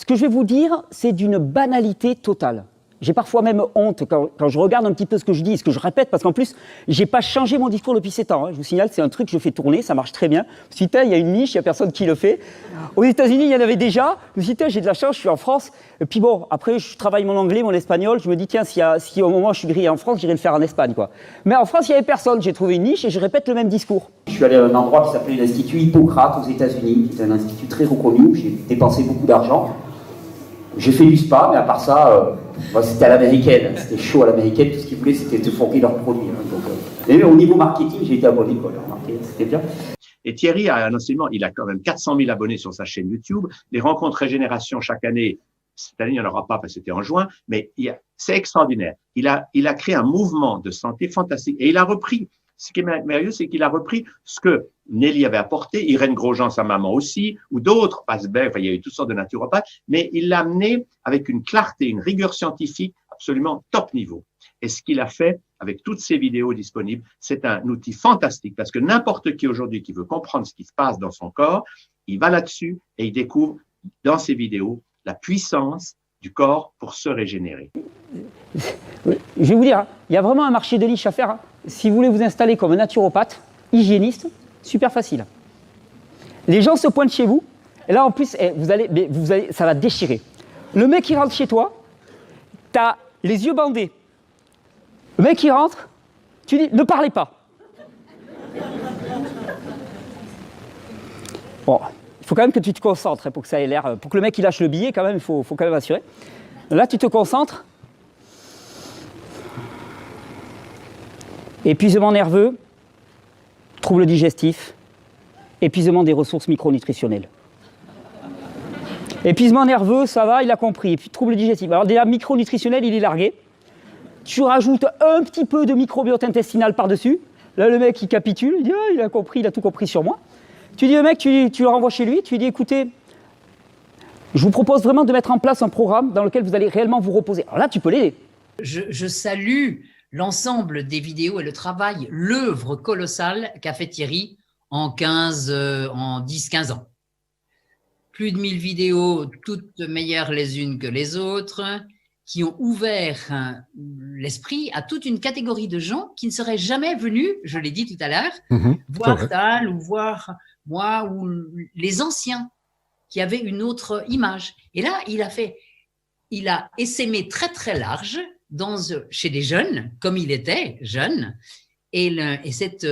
Ce que je vais vous dire, c'est d'une banalité totale. J'ai parfois même honte quand je regarde un petit peu ce que je dis, ce que je répète, parce qu'en plus, j'ai pas changé mon discours depuis 7 ans. Je vous signale, c'est un truc que je fais tourner, ça marche très bien. Je me suis dit, il y a une niche, il n'y a personne qui le fait. Aux États-Unis, il y en avait déjà. Je me suis dit, j'ai de la chance, je suis en France. Et puis bon, après, je travaille mon anglais, mon espagnol. Je me dis, tiens, si au moment où je suis grillé en France, j'irai le faire en Espagne, quoi. Mais en France, il n'y avait personne. J'ai trouvé une niche et je répète le même discours. Je suis allé à un endroit qui s'appelait l'Institut Hippocrate aux États-Unis, qui est un institut très reconnu où j'ai dépensé beaucoup d'argent. J'ai fait du spa, mais à part ça, c'était à l'américaine. C'était chaud à l'américaine. Tout ce qu'ils voulaient, c'était te fourguer leurs produits. Et au niveau marketing, j'ai été abonné, quoi. C'était bien. Et Thierry a un enseignement, il a quand même 400 000 abonnés sur sa chaîne YouTube. Les rencontres Régénération chaque année, cette année, il n'y en aura pas parce que c'était en juin, mais c'est extraordinaire. Il a créé un mouvement de santé fantastique et il a repris. Ce qui est merveilleux, c'est qu'il a repris ce que Nelly avait apporté, Irène Grosjean, sa maman aussi, ou d'autres, Pasberg, il y a eu toutes sortes de naturopathes, mais il l'a amené avec une clarté, une rigueur scientifique absolument top niveau. Et ce qu'il a fait avec toutes ces vidéos disponibles, c'est un outil fantastique parce que n'importe qui aujourd'hui qui veut comprendre ce qui se passe dans son corps, il va là-dessus et il découvre dans ces vidéos la puissance du corps pour se régénérer. Je vais vous dire, il y a vraiment un marché de niche à faire. Si vous voulez vous installer comme naturopathe, hygiéniste, super facile. Les gens se pointent chez vous, et là en plus, ça va déchirer. Le mec qui rentre chez toi, t'as les yeux bandés. Le mec qui rentre, tu dis, ne parlez pas. Bon, il faut quand même que tu te concentres pour que ça ait l'air, pour que le mec il lâche le billet quand même, il faut quand même assurer. Là, tu te concentres. Épuisement nerveux, troubles digestifs, épuisement des ressources micronutritionnelles. Épuisement nerveux, ça va, il a compris. Et puis troubles digestifs. Alors déjà, micronutritionnel, il est largué. Tu rajoutes un petit peu de microbiote intestinal par-dessus. Là, le mec, il capitule, il dit, ah, il a compris, il a tout compris sur moi. Tu dis au mec, tu le renvoies chez lui, tu lui dis, écoutez, je vous propose vraiment de mettre en place un programme dans lequel vous allez réellement vous reposer. Alors là, tu peux l'aider. Je salue l'ensemble des vidéos et le travail, l'œuvre colossale qu'a fait Thierry en 10-15 ans. Plus de 1000 vidéos, toutes meilleures les unes que les autres, qui ont ouvert l'esprit à toute une catégorie de gens qui ne seraient jamais venus, je l'ai dit tout à l'heure, voir Tal ou voir moi ou les anciens qui avaient une autre image. Et là, il a essaimé très très large chez des jeunes, comme il était jeune, et cette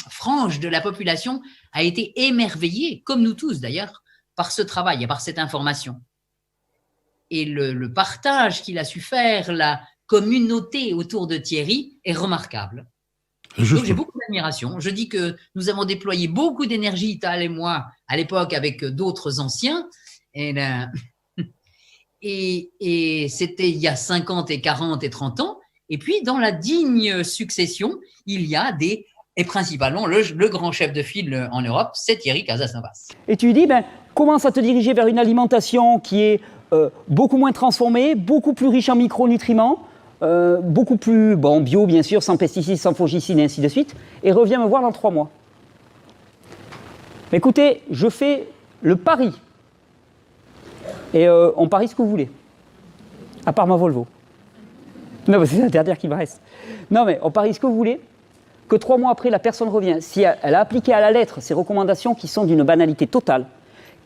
frange de la population a été émerveillée, comme nous tous d'ailleurs, par ce travail et par cette information. Et le partage qu'il a su faire, la communauté autour de Thierry est remarquable. Donc j'ai beaucoup d'admiration. Je dis que nous avons déployé beaucoup d'énergie, Tal et moi, à l'époque avec d'autres anciens. Et c'était il y a 50 et 40 et 30 ans. Et puis, dans la digne succession, il y a et principalement, le grand chef de file en Europe, c'est Thierry Casasnovas. Et tu lui dis, commence à te diriger vers une alimentation qui est beaucoup moins transformée, beaucoup plus riche en micronutriments, beaucoup plus bio, bien sûr, sans pesticides, sans fongicides, et ainsi de suite, et reviens me voir dans 3 mois. Écoutez, je fais le pari. Et on parie ce que vous voulez. À part ma Volvo. Non, c'est la dernière qui me reste. Non, mais on parie ce que vous voulez, que 3 mois après, la personne revient. Si elle a appliqué à la lettre ces recommandations qui sont d'une banalité totale,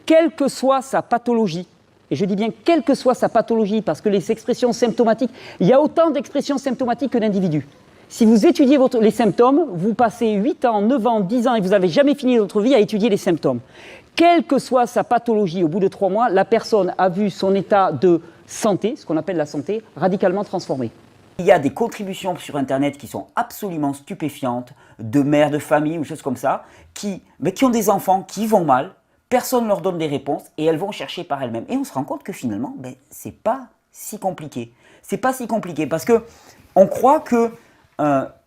quelle que soit sa pathologie, et je dis bien quelle que soit sa pathologie, parce que les expressions symptomatiques, il y a autant d'expressions symptomatiques que d'individus. Si vous étudiez les symptômes, vous passez 8 ans, 9 ans, 10 ans et vous n'avez jamais fini votre vie à étudier les symptômes. Quelle que soit sa pathologie, au bout de 3 mois, la personne a vu son état de santé, ce qu'on appelle la santé, radicalement transformé. Il y a des contributions sur Internet qui sont absolument stupéfiantes, de mères de famille ou choses comme ça, qui ont des enfants qui vont mal, personne ne leur donne des réponses et elles vont chercher par elles-mêmes. Et on se rend compte que finalement, c'est pas si compliqué. C'est pas si compliqué parce que on croit que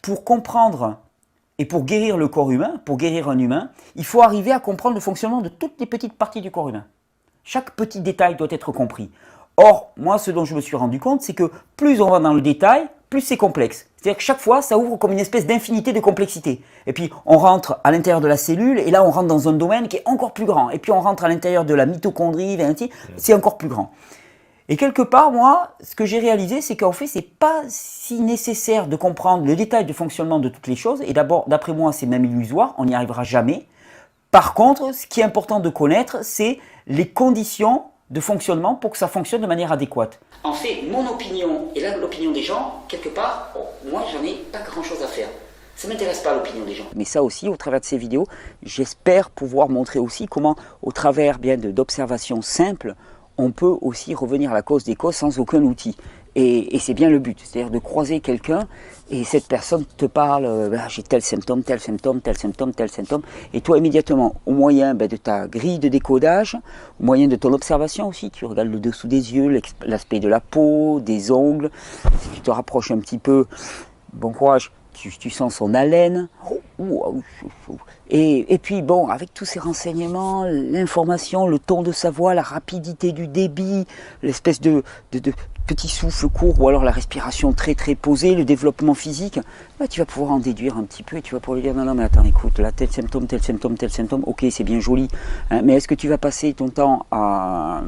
pour comprendre et pour guérir le corps humain, pour guérir un humain, il faut arriver à comprendre le fonctionnement de toutes les petites parties du corps humain. Chaque petit détail doit être compris. Or, moi, ce dont je me suis rendu compte, c'est que plus on va dans le détail, plus c'est complexe. C'est-à-dire que chaque fois, ça ouvre comme une espèce d'infinité de complexité. Et puis, on rentre à l'intérieur de la cellule, et là, on rentre dans un domaine qui est encore plus grand. Et puis, on rentre à l'intérieur de la mitochondrie, c'est encore plus grand. Et quelque part, moi, ce que j'ai réalisé, c'est qu'en fait, c'est pas si nécessaire de comprendre le détail de fonctionnement de toutes les choses. Et d'abord, d'après moi, c'est même illusoire, on n'y arrivera jamais. Par contre, ce qui est important de connaître, c'est les conditions de fonctionnement pour que ça fonctionne de manière adéquate. En fait, mon opinion et l'opinion des gens, quelque part, moi, j'en ai pas grand-chose à faire. Ça ne m'intéresse pas l'opinion des gens. Mais ça aussi, au travers de ces vidéos, j'espère pouvoir montrer aussi comment, au travers bien d'observations simples, on peut aussi revenir à la cause des causes sans aucun outil. Et c'est bien le but, c'est-à-dire de croiser quelqu'un et cette personne te parle, j'ai tel symptôme, tel symptôme, tel symptôme, tel symptôme. Et toi, immédiatement, au moyen de ta grille de décodage, au moyen de ton observation aussi, tu regardes le dessous des yeux, l'aspect de la peau, des ongles, si tu te rapproches un petit peu, bon courage, tu sens son haleine. Et puis bon, avec tous ces renseignements, l'information, le ton de sa voix, la rapidité du débit, l'espèce de petit souffle court ou alors la respiration très très posée, le développement physique, bah, tu vas pouvoir en déduire un petit peu et tu vas pouvoir lui dire non mais attends écoute, là tel symptôme, tel symptôme, tel symptôme, ok c'est bien joli, hein, mais est-ce que tu vas passer ton temps à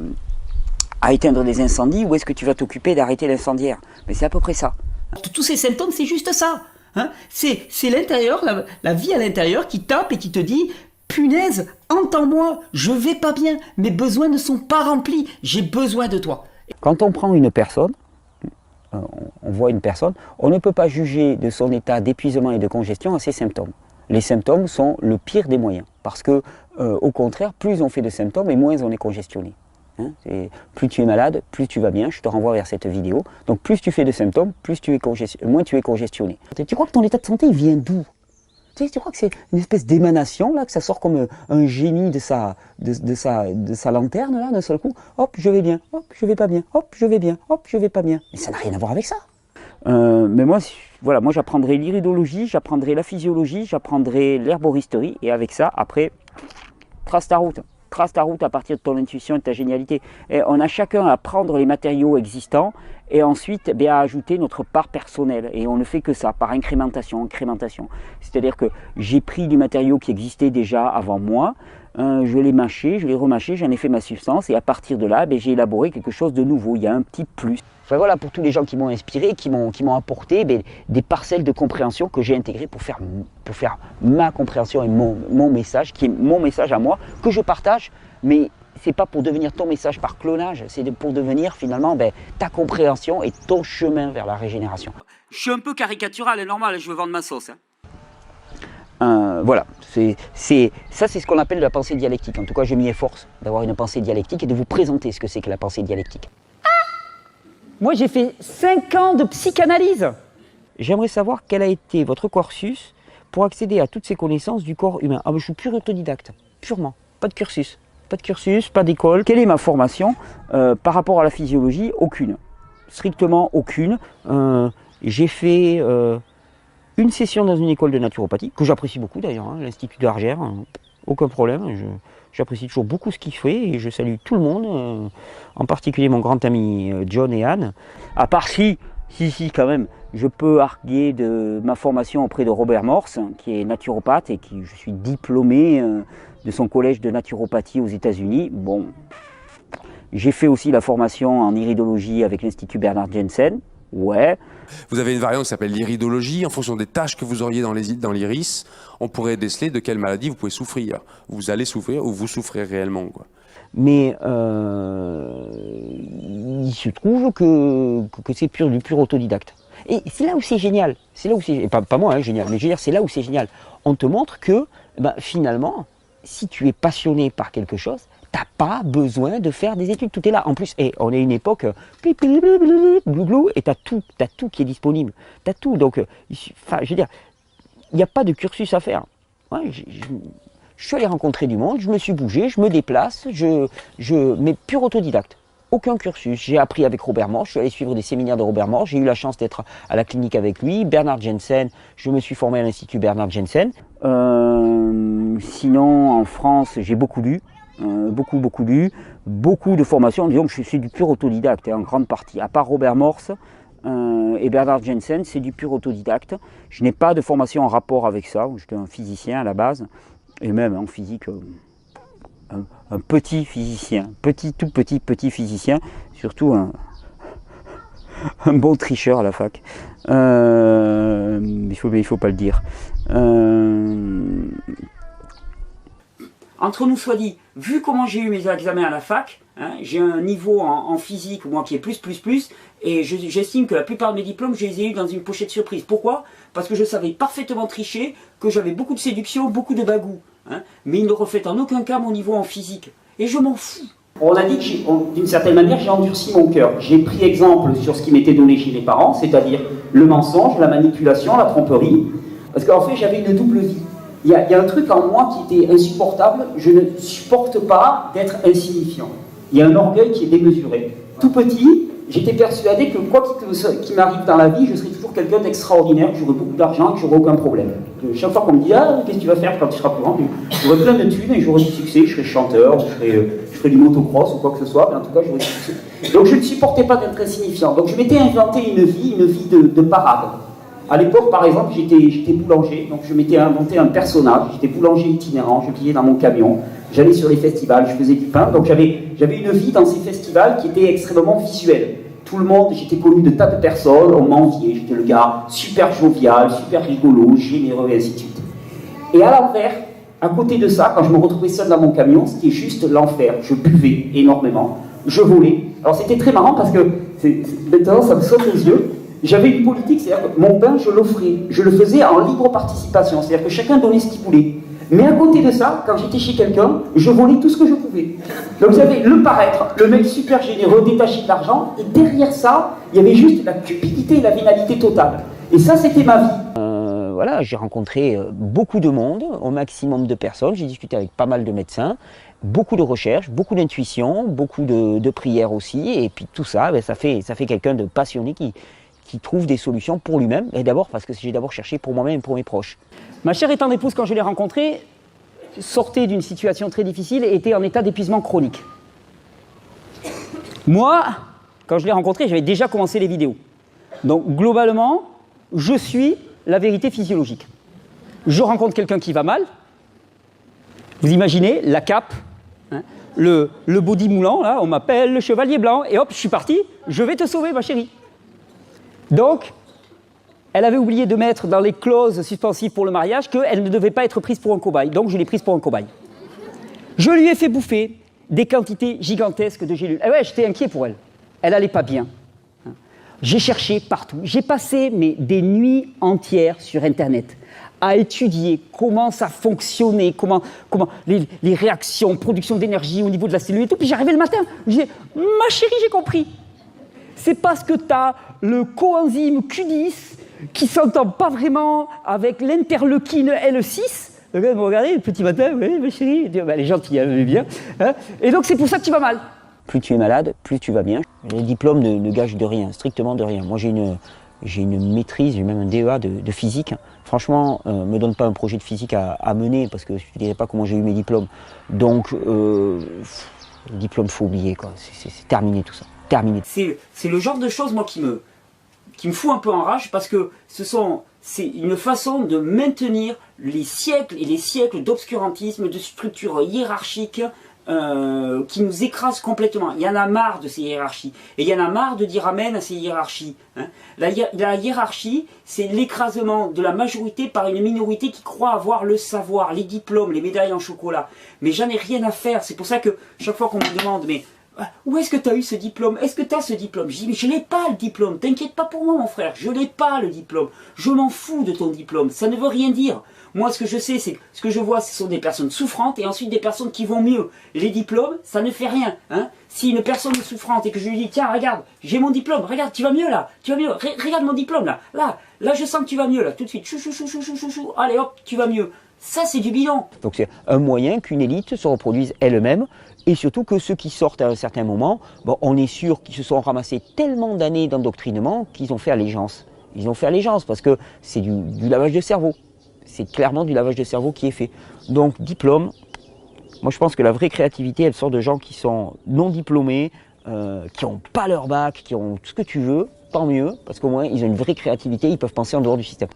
éteindre des incendies ou est-ce que tu vas t'occuper d'arrêter l'incendiaire? Mais c'est à peu près ça. Tous ces symptômes c'est juste ça. Hein, c'est l'intérieur, la vie à l'intérieur qui tape et qui te dit « Punaise, entends-moi, je vais pas bien, mes besoins ne sont pas remplis, j'ai besoin de toi. » Quand on prend une personne, on voit une personne, on ne peut pas juger de son état d'épuisement et de congestion à ses symptômes. Les symptômes sont le pire des moyens, parce que au contraire, plus on fait de symptômes et moins on est congestionné. Hein, plus tu es malade, plus tu vas bien, je te renvoie vers cette vidéo. Donc plus tu fais de symptômes, moins tu es congestionné. Tu crois que ton état de santé il vient d'où? Tu crois que c'est une espèce d'émanation, là, que ça sort comme un génie de sa lanterne, là, d'un seul coup? Hop, je vais bien, hop, je vais pas bien, hop, je vais bien, hop, je vais pas bien. Mais ça n'a rien à voir avec ça. Mais moi, voilà, moi j'apprendrai l'iridologie, j'apprendrai la physiologie, j'apprendrai l'herboristerie, et avec ça, après, trace ta route. Trace ta route à partir de ton intuition et de ta génialité. Et on a chacun à prendre les matériaux existants et ensuite à ajouter notre part personnelle. Et on ne fait que ça, par incrémentation. C'est-à-dire que j'ai pris du matériau qui existait déjà avant moi, je l'ai mâché, je l'ai remâché, j'en ai fait ma substance et à partir de là, j'ai élaboré quelque chose de nouveau. Il y a un petit plus. Enfin, voilà, pour tous les gens qui m'ont inspiré, qui m'ont apporté des parcelles de compréhension que j'ai intégrées pour faire ma compréhension et mon message, qui est mon message à moi, que je partage, mais c'est pas pour devenir ton message par clonage, c'est pour devenir finalement ta compréhension et ton chemin vers la régénération. Je suis un peu caricatural et normal, je veux vendre ma sauce. Voilà, ça c'est ce qu'on appelle la pensée dialectique. En tout cas, je m'y efforce d'avoir une pensée dialectique et de vous présenter ce que c'est que la pensée dialectique. Moi, j'ai fait 5 ans de psychanalyse. J'aimerais savoir quel a été votre cursus pour accéder à toutes ces connaissances du corps humain. Ah, je suis pur autodidacte, purement, pas de cursus, pas d'école. Quelle est ma formation par rapport à la physiologie? Aucune, strictement aucune. J'ai fait une session dans une école de naturopathie, que j'apprécie beaucoup d'ailleurs, hein, l'Institut d'Argère, aucun problème. J'apprécie toujours beaucoup ce qu'il fait et je salue tout le monde, en particulier mon grand ami John et Anne. À part si quand même, je peux arguer de ma formation auprès de Robert Morse, qui est naturopathe et qui je suis diplômé de son collège de naturopathie aux États-Unis. Bon, j'ai fait aussi la formation en iridologie avec l'Institut Bernard Jensen. Ouais. Vous avez une variante qui s'appelle l'iridologie. En fonction des taches que vous auriez dans l'iris, on pourrait déceler de quelle maladie vous pouvez souffrir. Vous allez souffrir ou vous souffrez réellement, quoi. Mais il se trouve que c'est du pur autodidacte. Et c'est là où c'est génial. C'est là où c'est pas moi, hein, génial. Mais je veux dire, c'est là où c'est génial. On te montre que finalement, si tu es passionné par quelque chose, t'as pas besoin de faire des études, tout est là. En plus, on est à une époque, et t'as tout qui est disponible. T'as tout, donc, je veux dire, il n'y a pas de cursus à faire. Ouais, je suis allé rencontrer du monde, je me suis bougé, je me déplace, mais pur autodidacte. Aucun cursus. J'ai appris avec Robert Morse, je suis allé suivre des séminaires de Robert Morse, j'ai eu la chance d'être à la clinique avec lui. Bernard Jensen, je me suis formé à l'Institut Bernard Jensen. Sinon, en France, j'ai beaucoup lu. Beaucoup lu, beaucoup de formations, disons que je suis du pur autodidacte en grande partie, à part Robert Morse, et Bernard Jensen, c'est du pur autodidacte. Je n'ai pas de formation en rapport avec ça. J'étais un physicien à la base, et même en physique, un petit physicien, tout petit physicien, surtout un bon tricheur à la fac. Il faut pas le dire. Entre nous soit dit, vu comment j'ai eu mes examens à la fac, hein, j'ai un niveau en physique moi qui est plus, et j'estime que la plupart de mes diplômes, je les ai eus dans une pochette surprise. Pourquoi? Parce que je savais parfaitement tricher, que j'avais beaucoup de séduction, beaucoup de bagou, hein, mais il ne reflète en aucun cas mon niveau en physique. Et je m'en fous. On a dit que d'une certaine manière, j'ai endurci mon cœur. J'ai pris exemple sur ce qui m'était donné chez mes parents, c'est-à-dire le mensonge, la manipulation, la tromperie, parce qu'en fait, j'avais une double vie. Il y a un truc en moi qui était insupportable, je ne supporte pas d'être insignifiant. Il y a un orgueil qui est démesuré. Tout petit, j'étais persuadé que quoi qu'il m'arrive dans la vie, je serais toujours quelqu'un d'extraordinaire, que j'aurais beaucoup d'argent, que j'aurais aucun problème. Chaque fois qu'on me dit « Ah, qu'est-ce que tu vas faire quand tu seras plus grand ?» J'aurais plein de thunes et j'aurais du succès, je serais chanteur, je ferais du motocross ou quoi que ce soit, mais en tout cas j'aurais du succès. Donc je ne supportais pas d'être insignifiant. Donc je m'étais inventé une vie de parade. À l'époque, par exemple, j'étais boulanger, donc je m'étais inventé un personnage, j'étais boulanger itinérant, je pliais dans mon camion, j'allais sur les festivals, je faisais du pain, donc j'avais une vie dans ces festivals qui était extrêmement visuelle. Tout le monde, j'étais connu de tas de personnes, on m'enviait, j'étais le gars super jovial, super rigolo, généreux, et ainsi de suite. Et à l'envers, à côté de ça, quand je me retrouvais seul dans mon camion, c'était juste l'enfer. Je buvais énormément, je volais. Alors c'était très marrant parce que, maintenant ça me saute aux yeux, j'avais une politique, c'est-à-dire que mon pain, je l'offrais. Je le faisais en libre participation, c'est-à-dire que chacun donnait ce qu'il voulait. Mais à côté de ça, quand j'étais chez quelqu'un, je volais tout ce que je pouvais. Donc vous avez le paraître, le mec super généreux, détaché de l'argent, et derrière ça, il y avait juste la cupidité et la vénalité totale. Et ça, c'était ma vie. Voilà, j'ai rencontré beaucoup de monde, au maximum de personnes, j'ai discuté avec pas mal de médecins, beaucoup de recherches, beaucoup d'intuition, beaucoup de prières aussi, et puis tout ça, ben, ça fait quelqu'un de passionné qui trouve des solutions pour lui-même, et d'abord parce que j'ai d'abord cherché pour moi-même et pour mes proches. Ma chère et tendre épouse, quand je l'ai rencontrée, sortait d'une situation très difficile et était en état d'épuisement chronique. Moi, quand je l'ai rencontrée, j'avais déjà commencé les vidéos. Donc globalement, je suis la vérité physiologique. Je rencontre quelqu'un qui va mal, vous imaginez, la cape, hein, le body moulant, là, on m'appelle le chevalier blanc, et hop, je suis parti, je vais te sauver ma chérie. Donc, elle avait oublié de mettre dans les clauses suspensives pour le mariage qu'elle ne devait pas être prise pour un cobaye. Donc, je l'ai prise pour un cobaye. Je lui ai fait bouffer des quantités gigantesques de gélules. Et ouais, j'étais inquiet pour elle. Elle n'allait pas bien. J'ai cherché partout. J'ai passé des nuits entières sur Internet à étudier comment ça fonctionnait, comment les réactions, production d'énergie au niveau de la cellule et tout. Puis j'arrivais le matin, je disais « Ma chérie, j'ai compris !» C'est parce que tu as le coenzyme Q10 qui ne s'entend pas vraiment avec l'interleukine L6. Le gars me regardait le petit matin, oui, ma chérie, elle est gentille, elle est bien. Hein, et donc c'est pour ça que tu vas mal. Plus tu es malade, plus tu vas bien. Les diplômes ne gagent de rien, strictement de rien. Moi j'ai une maîtrise, j'ai même un DEA de physique. Franchement, ne me donne pas un projet de physique à mener parce que je ne dirais pas comment j'ai eu mes diplômes. Donc, les diplômes, il faut oublier, quoi. C'est terminé tout ça. Terminé. C'est le genre de choses, moi, qui me fout un peu en rage parce que c'est une façon de maintenir les siècles et les siècles d'obscurantisme, de structures hiérarchiques qui nous écrasent complètement. Il y en a marre de ces hiérarchies. Et il y en a marre de dire amen à ces hiérarchies. Hein. La hiérarchie, c'est l'écrasement de la majorité par une minorité qui croit avoir le savoir, les diplômes, les médailles en chocolat. Mais j'en ai rien à faire. C'est pour ça que chaque fois qu'on me demande, mais où est-ce que tu as eu ce diplôme? Est-ce que tu as ce diplôme? Je dis, mais je n'ai pas le diplôme. T'inquiète pas pour moi, mon frère. Je n'ai pas le diplôme. Je m'en fous de ton diplôme. Ça ne veut rien dire. Moi, ce que je sais, c'est ce que je vois, ce sont des personnes souffrantes et ensuite des personnes qui vont mieux. Les diplômes, ça ne fait rien. Hein. Si une personne est souffrante et que je lui dis, tiens, regarde, j'ai mon diplôme, regarde, tu vas mieux là, tu vas mieux, regarde mon diplôme là, là, je sens que tu vas mieux là, tout de suite, chou, allez hop, tu vas mieux. Ça, c'est du bilan. Donc c'est un moyen qu'une élite se reproduise elle-même et surtout que ceux qui sortent à un certain moment, bon, on est sûr qu'ils se sont ramassés tellement d'années d'endoctrinement qu'ils ont fait allégeance. Ils ont fait allégeance parce que c'est du lavage de cerveau. C'est clairement du lavage de cerveau qui est fait. Donc, diplôme, moi je pense que la vraie créativité, elle sort de gens qui sont non diplômés, qui n'ont pas leur bac, qui ont tout ce que tu veux, tant mieux, parce qu'au moins ils ont une vraie créativité, ils peuvent penser en dehors du système.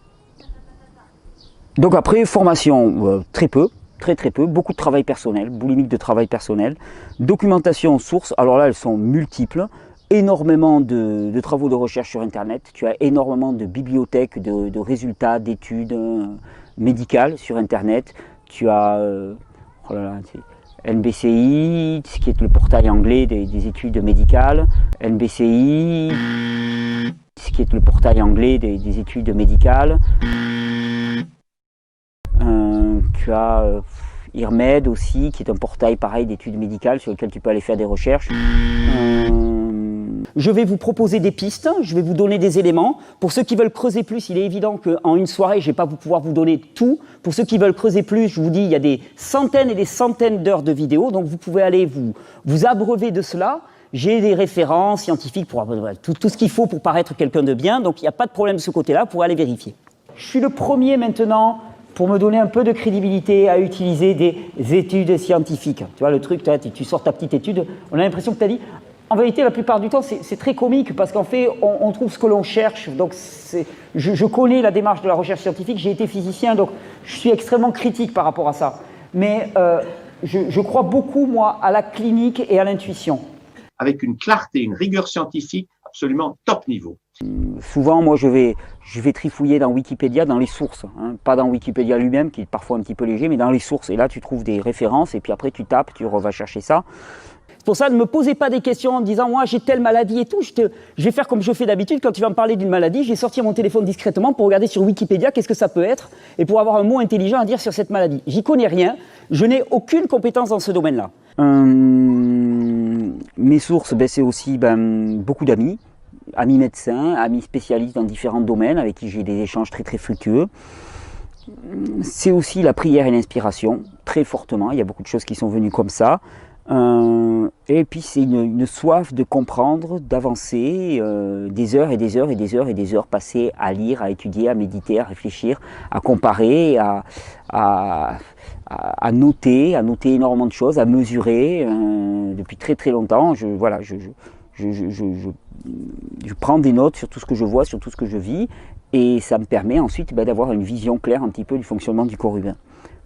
Donc après, formation, très peu, très peu, beaucoup de travail personnel, boulimique de travail personnel, documentation source, alors là elles sont multiples, énormément de travaux de recherche sur internet, tu as énormément de bibliothèques, de résultats, d'études médicales sur internet, tu as oh là là, NBCI, ce qui est le portail anglais des études médicales, NBCI, ce qui est le portail anglais des études médicales, tu as IRMED aussi, qui est un portail pareil d'études médicales sur lequel tu peux aller faire des recherches. Je vais vous proposer des pistes, je vais vous donner des éléments. Pour ceux qui veulent creuser plus, il est évident qu'en une soirée, je ne vais pas pouvoir vous donner tout. Pour ceux qui veulent creuser plus, je vous dis, il y a des centaines et des centaines d'heures de vidéos, donc vous pouvez aller vous abreuver de cela. J'ai des références scientifiques pour tout ce qu'il faut pour paraître quelqu'un de bien, donc il n'y a pas de problème de ce côté-là, pour aller vérifier. Je suis le premier maintenant, pour me donner un peu de crédibilité, à utiliser des études scientifiques. Tu vois, le truc, tu sors ta petite étude, on a l'impression que tu as dit... En vérité, la plupart du temps, c'est très comique parce qu'en fait, on trouve ce que l'on cherche. Donc, je connais la démarche de la recherche scientifique, j'ai été physicien, donc je suis extrêmement critique par rapport à ça. Mais je crois beaucoup, moi, à la clinique et à l'intuition. Avec une clarté, une rigueur scientifique absolument top niveau. Souvent, moi, je vais trifouiller dans Wikipédia, dans les sources, hein, pas dans Wikipédia lui-même, qui est parfois un petit peu léger, mais dans les sources. Et là, tu trouves des références, et puis après, tu tapes, tu vas chercher ça. C'est pour ça, ne me posez pas des questions en me disant « moi, j'ai telle maladie et tout ». Je vais faire comme je fais d'habitude, quand tu vas me parler d'une maladie, je vais sortir mon téléphone discrètement pour regarder sur Wikipédia qu'est-ce que ça peut être, et pour avoir un mot intelligent à dire sur cette maladie. J'y connais rien, je n'ai aucune compétence dans ce domaine-là. Mes sources, c'est aussi beaucoup d'amis. Amis médecins, amis spécialistes dans différents domaines avec qui j'ai des échanges très fructueux. C'est aussi la prière et l'inspiration, très fortement. Il y a beaucoup de choses qui sont venues comme ça. Et puis c'est une soif de comprendre, d'avancer, des heures et des heures et des heures et des heures passées à lire, à étudier, à méditer, à réfléchir, à comparer, à noter énormément de choses, à mesurer. Depuis très longtemps, je prends des notes sur tout ce que je vois, sur tout ce que je vis, et ça me permet ensuite d'avoir une vision claire un petit peu du fonctionnement du corps humain.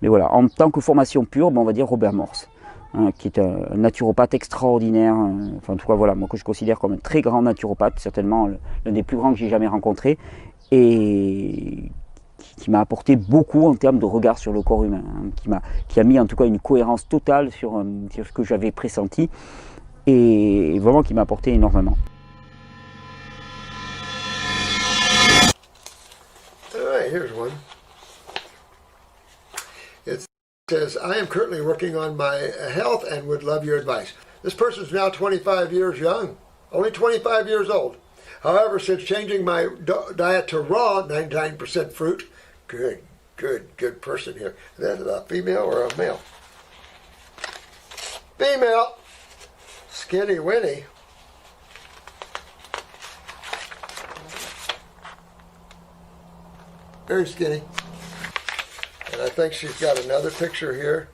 Mais voilà, en tant que formation pure, on va dire Robert Morse, qui est un naturopathe extraordinaire, enfin en tout cas voilà, moi que je considère comme un très grand naturopathe, certainement l'un des plus grands que j'ai jamais rencontré, et qui m'a apporté beaucoup en termes de regard sur le corps humain, qui a mis en tout cas une cohérence totale sur ce que j'avais pressenti, et vraiment qui m'a apporté énormément. Alright, here's one. It says, I am currently working on my health and would love your advice. This person is now 25 years young, only 25 years old. However, since changing my diet to raw, 99% fruit, good person here. Is that a female or a male? Female. Skinny Winnie. Very skinny. And I think she's got another picture here.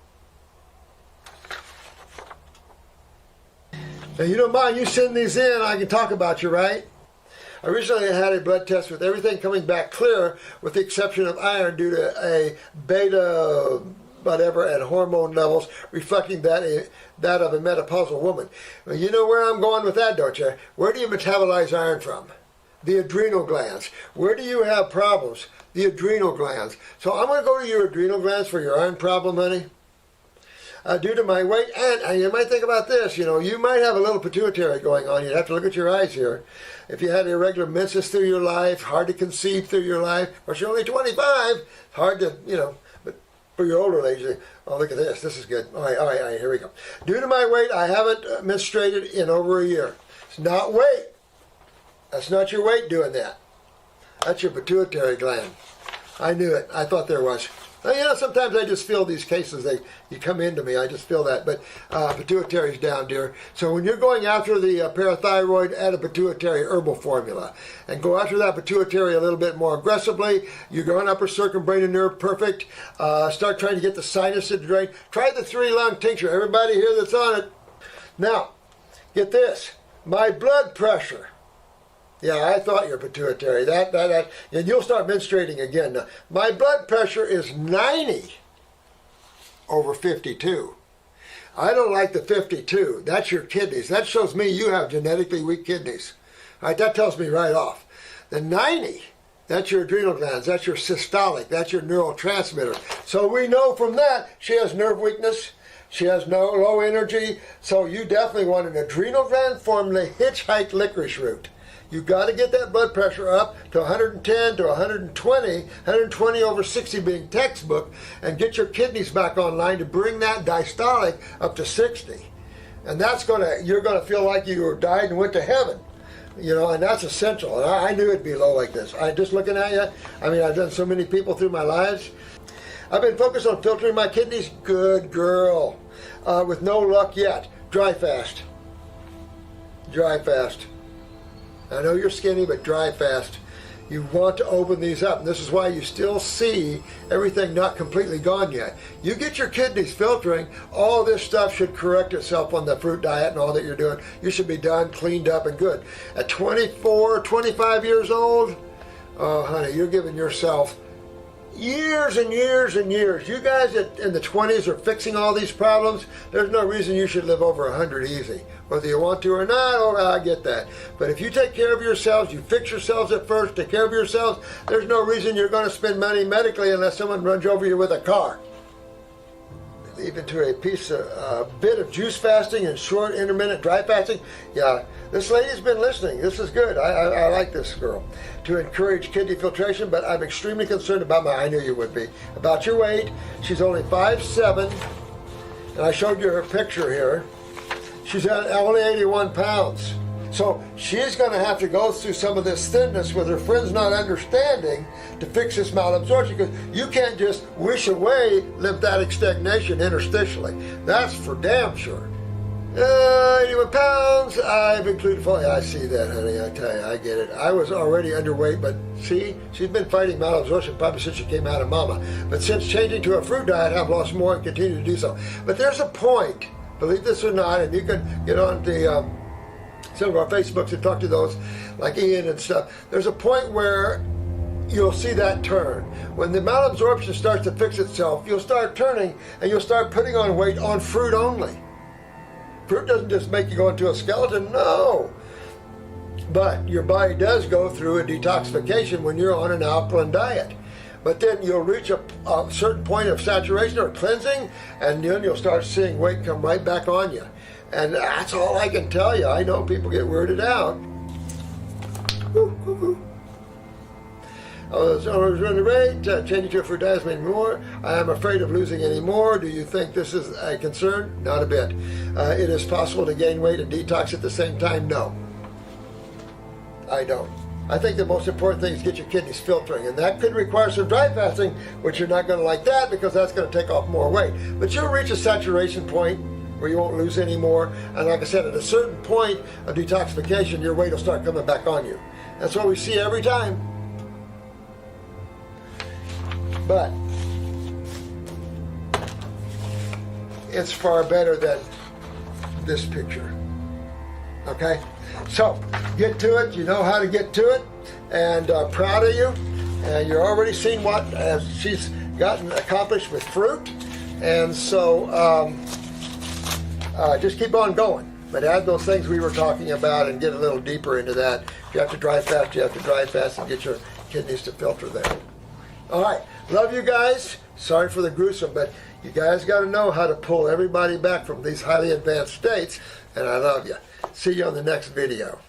Now you don't mind, you send these in, I can talk about you, right? I recently had a blood test with everything coming back clear with the exception of iron due to a beta whatever and hormone levels reflecting that of a menopausal woman. Well, you know where I'm going with that, don't you? Where do you metabolize iron from? The adrenal glands. Where do you have problems? The adrenal glands. So I'm going to go to your adrenal glands for your iron problem, honey. Due to my weight, and you might think about this, you might have a little pituitary going on. You'd have to look at your eyes here. If you had irregular menses through your life, hard to conceive through your life, of course you're only 25, hard to, but for your older age, oh, look at this, this is good. All right, here we go. Due to my weight, I haven't menstruated in over a year. It's not weight. That's not your weight doing that. That's your pituitary gland. I knew it. I thought there was. Sometimes I just feel these cases, you come into me, I just feel that. But pituitary's down, dear. So when you're going after the parathyroid, add a pituitary herbal formula. And go after that pituitary a little bit more aggressively. You're going upper circumbranial nerve, perfect. Start trying to get the sinuses drained. Try the 3-lung tincture. Everybody here that's on it. Now, get this. My blood pressure. Yeah, I thought you're pituitary. And you'll start menstruating again. Now, my blood pressure is 90 over 52. I don't like the 52. That's your kidneys. That shows me you have genetically weak kidneys. All right, that tells me right off. The 90, that's your adrenal glands. That's your systolic. That's your neurotransmitter. So we know from that she has nerve weakness. She has no low energy. So you definitely want an adrenal gland formula hitchhike licorice root. You got to get that blood pressure up to 110 to 120, 120 over 60 being textbook, and get your kidneys back online to bring that diastolic up to 60. And that's you're gonna feel like you died and went to heaven. You know, and that's essential. And I knew it'd be low like this. Just looking at you, I mean, I've done so many people through my lives. I've been focused on filtering my kidneys. Good girl. With no luck yet. Dry fast. Dry fast. I know you're skinny, but dry fast. You want to open these up, and this is why you still see everything not completely gone yet. You get your kidneys filtering, all this stuff should correct itself on the fruit diet and all that you're doing. You should be done, cleaned up, and good. At 24, 25 years old, oh, honey, you're giving yourself years and years and years. You guys in the 20s are fixing all these problems. There's no reason you should live over 100 easy. Whether you want to or not, oh, I get that. But if you take care of yourselves, you fix yourselves at first, take care of yourselves, there's no reason you're going to spend money medically unless someone runs over you with a car. Even to a bit of juice fasting and short intermittent dry fasting. Yeah, this lady's been listening. This is good. I like this girl. To encourage kidney filtration, but I'm extremely concerned about I knew you would be, about your weight. She's only 5'7", and I showed you her picture here. She's only 81 pounds. So she's going to have to go through some of this thinness with her friends not understanding to fix this malabsorption, because you can't just wish away lymphatic stagnation interstitially. That's for damn sure. 81 pounds, I've included folate. I see that, honey, I tell you, I get it. I was already underweight, but see, she's been fighting malabsorption probably since she came out of mama. But since changing to a fruit diet, I've lost more and continue to do so. But there's a point, believe this or not, and you can get on the some of our Facebooks and talk to those like Ian and stuff. There's a point where you'll see that turn. When the malabsorption starts to fix itself, you'll start turning and you'll start putting on weight on fruit only. Fruit doesn't just make you go into a skeleton, no. But your body does go through a detoxification when you're on an alkaline diet. But then you'll reach a certain point of saturation or cleansing, and then you'll start seeing weight come right back on you. And that's all I can tell you. I know people get weirded out. So I was running rate, changing to a fruit diet has made me more. I am afraid of losing any more. Do you think this is a concern? Not a bit. It is possible to gain weight and detox at the same time? No. I don't. I think the most important thing is get your kidneys filtering, and that could require some dry fasting, which you're not going to like that because that's going to take off more weight. But you'll reach a saturation point where you won't lose any more. And like I said, at a certain point of detoxification, your weight will start coming back on you. That's what we see every time. But it's far better than this picture. Okay? So, get to it. You know how to get to it. And proud of you. And you're already seeing what she's gotten accomplished with fruit. And so, just keep on going. But add those things we were talking about and get a little deeper into that. If you have to dry fast, you have to dry fast and get your kidneys to filter there. All right. Love you guys. Sorry for the gruesome, but you guys got to know how to pull everybody back from these highly advanced states. And I love you. See you on the next video.